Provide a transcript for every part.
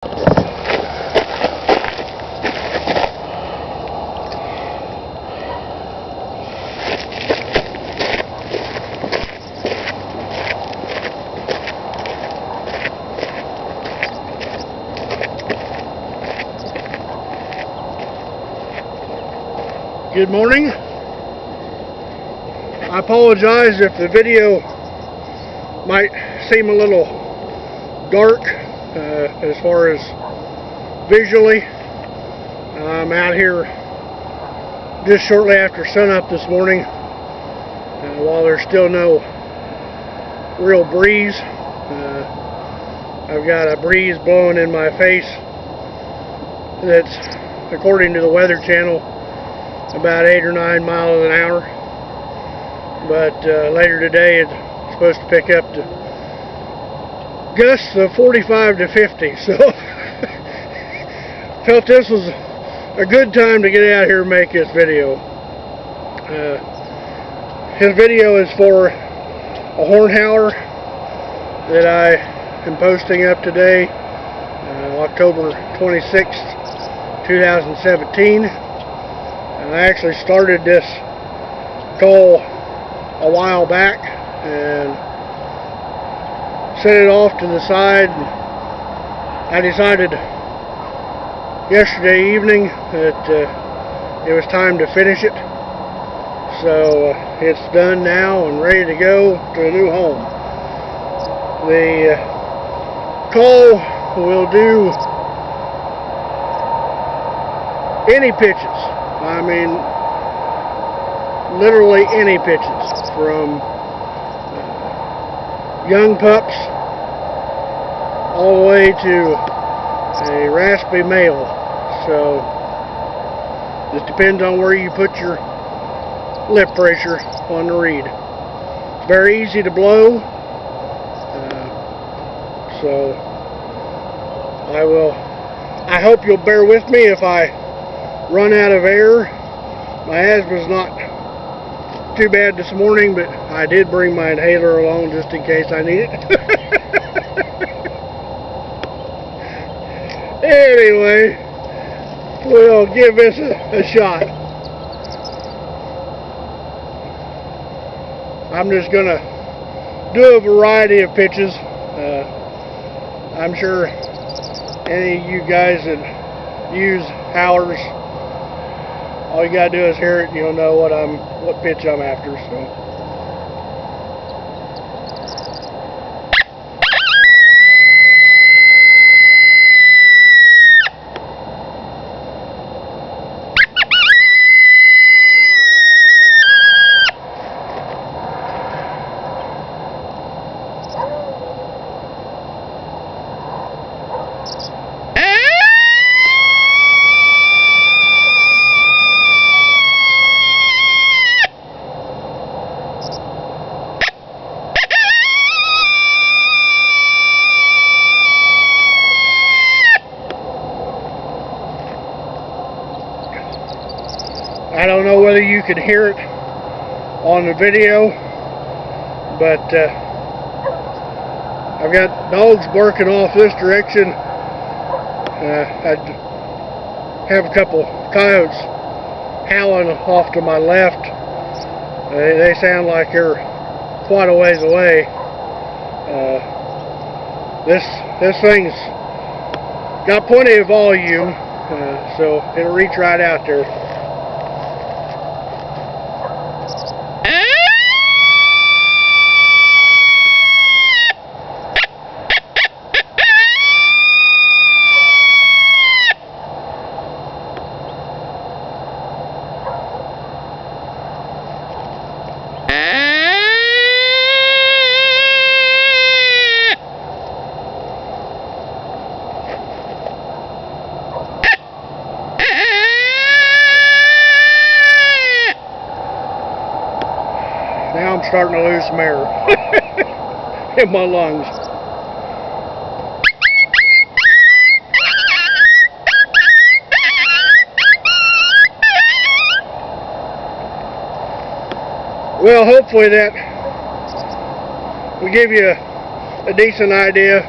Good morning. I apologize if the video might seem a little dark as far as visually. I'm out here just shortly after sunup this morning while there's still no real breeze. I've got a breeze blowing in my face that's, according to the Weather Channel, about 8 or 9 miles an hour, but later today it's supposed to pick up to gusts of 45 to 50, so felt this was a good time to get out here and make this video. This video is for a Horn Howler that I am posting up today, October 26th, 2017. I actually started this call a while back and set it off to the side. I decided yesterday evening that it was time to finish it, so it's done now and ready to go to a new home. The call will do any pitches. I mean, literally any pitches, from young pups all the way to a raspy male. So just depends on where you put your lip pressure on the reed. It's very easy to blow, so I hope you'll bear with me if I run out of air. My asthma's not too bad this morning, but I did bring my inhaler along just in case I need it. Anyway, we'll give this a shot. I'm just gonna do a variety of pitches. I'm sure any of you guys that use howlers, all you gotta do is hear it and you'll know what pitch I'm after. So I don't know whether you could hear it on the video, but I've got dogs barking off this direction. I have a couple coyotes howling off to my left. They sound like they're quite a ways away. This thing's got plenty of volume, so it'll reach right out there. Now I'm starting to lose some air in my lungs. Well, hopefully that will give you a decent idea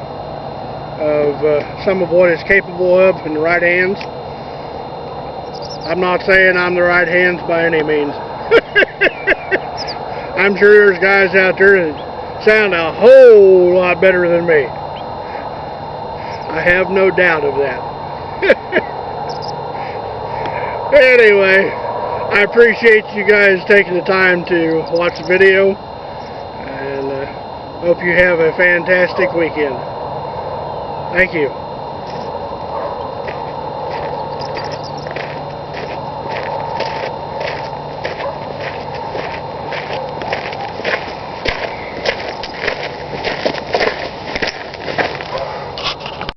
of of some of what it's capable of in the right hands. I'm not saying I'm the right hands by any means. I'm sure there's guys out there that sound a whole lot better than me. I have no doubt of that. Anyway, I appreciate you guys taking the time to watch the video, and hope you have a fantastic weekend. Thank you.